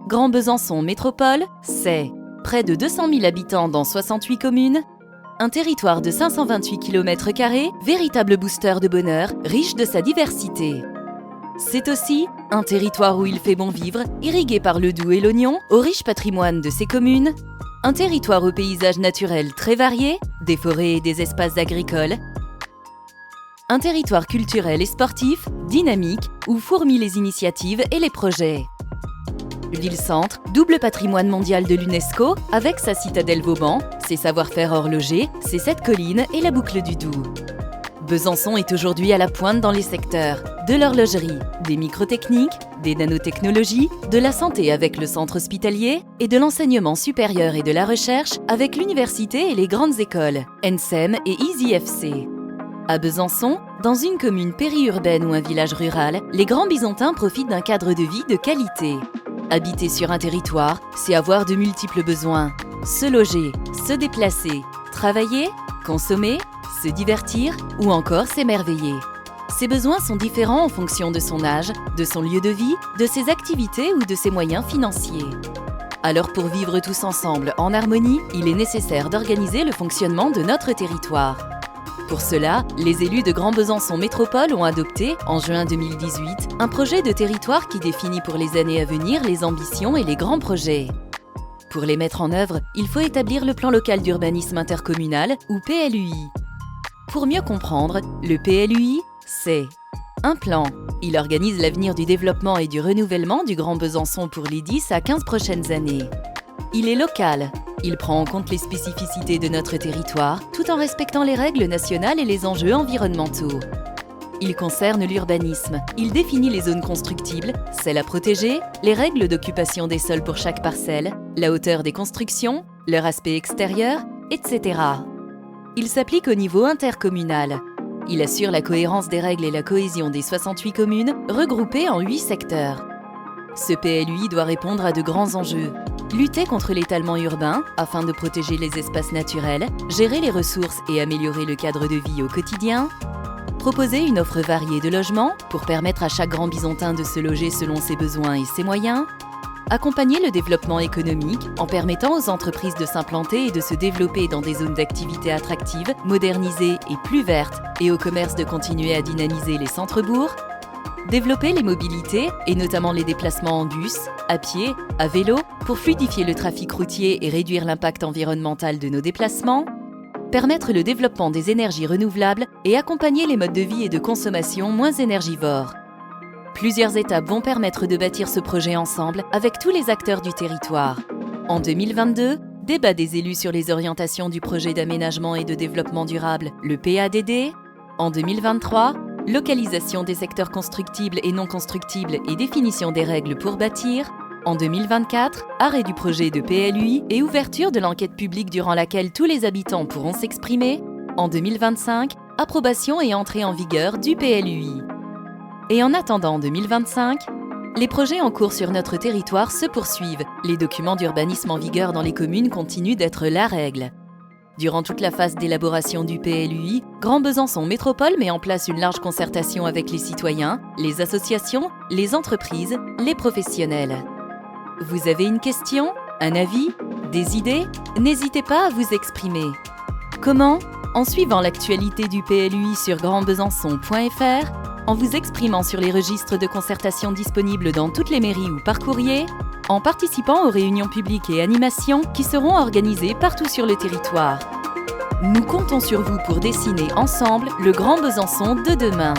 Grand Besançon Métropole, c'est près de 200 000 habitants dans 68 communes, un territoire de 528 km², véritable booster de bonheur, riche de sa diversité. C'est aussi un territoire où il fait bon vivre, irrigué par le Doubs et l'Ognon, au riche patrimoine de ses communes, un territoire au paysage naturel très varié, des forêts et des espaces agricoles, un territoire culturel et sportif, dynamique, où fourmillent les initiatives et les projets. Ville-centre, double patrimoine mondial de l'UNESCO, avec sa citadelle Vauban, ses savoir-faire horlogers, ses 7 collines et la boucle du Doubs. Besançon est aujourd'hui à la pointe dans les secteurs de l'horlogerie, des microtechniques, des nanotechnologies, de la santé avec le centre hospitalier et de l'enseignement supérieur et de la recherche avec l'université et les grandes écoles, ENSEM et EasyFC. À Besançon, dans une commune périurbaine ou un village rural, les grands Bisontins profitent d'un cadre de vie de qualité. Habiter sur un territoire, c'est avoir de multiples besoins. Se loger, se déplacer, travailler, consommer, se divertir ou encore s'émerveiller. Ces besoins sont différents en fonction de son âge, de son lieu de vie, de ses activités ou de ses moyens financiers. Alors pour vivre tous ensemble en harmonie, il est nécessaire d'organiser le fonctionnement de notre territoire. Pour cela, les élus de Grand Besançon Métropole ont adopté, en juin 2018, un projet de territoire qui définit pour les années à venir les ambitions et les grands projets. Pour les mettre en œuvre, il faut établir le plan local d'urbanisme intercommunal, ou PLUI. Pour mieux comprendre, le PLUI, c'est un plan. Il organise l'avenir du développement et du renouvellement du Grand Besançon pour les 10 à 15 prochaines années. Il est local. Il prend en compte les spécificités de notre territoire, tout en respectant les règles nationales et les enjeux environnementaux. Il concerne l'urbanisme. Il définit les zones constructibles, celles à protéger, les règles d'occupation des sols pour chaque parcelle, la hauteur des constructions, leur aspect extérieur, etc. Il s'applique au niveau intercommunal. Il assure la cohérence des règles et la cohésion des 68 communes, regroupées en 8 secteurs. Ce PLUI doit répondre à de grands enjeux. Lutter contre l'étalement urbain, afin de protéger les espaces naturels, gérer les ressources et améliorer le cadre de vie au quotidien. Proposer une offre variée de logements, pour permettre à chaque grand bisontin de se loger selon ses besoins et ses moyens. Accompagner le développement économique en permettant aux entreprises de s'implanter et de se développer dans des zones d'activité attractives, modernisées et plus vertes, et au commerce de continuer à dynamiser les centres-bourgs. Développer les mobilités, et notamment les déplacements en bus, à pied, à vélo, pour fluidifier le trafic routier et réduire l'impact environnemental de nos déplacements. Permettre le développement des énergies renouvelables et accompagner les modes de vie et de consommation moins énergivores. Plusieurs étapes vont permettre de bâtir ce projet ensemble avec tous les acteurs du territoire. En 2022, débat des élus sur les orientations du projet d'aménagement et de développement durable, le PADD. En 2023, localisation des secteurs constructibles et non constructibles et définition des règles pour bâtir. En 2024, arrêt du projet de PLUI et ouverture de l'enquête publique durant laquelle tous les habitants pourront s'exprimer. En 2025, approbation et entrée en vigueur du PLUI. Et en attendant 2025, les projets en cours sur notre territoire se poursuivent. Les documents d'urbanisme en vigueur dans les communes continuent d'être la règle. Durant toute la phase d'élaboration du PLUI, Grand Besançon Métropole met en place une large concertation avec les citoyens, les associations, les entreprises, les professionnels. Vous avez une question, un avis, des idées? N'hésitez pas à vous exprimer. Comment? En suivant l'actualité du PLUI sur grandbesançon.fr, en vous exprimant sur les registres de concertation disponibles dans toutes les mairies ou par courrier, en participant aux réunions publiques et animations qui seront organisées partout sur le territoire. Nous comptons sur vous pour dessiner ensemble le Grand Besançon de demain.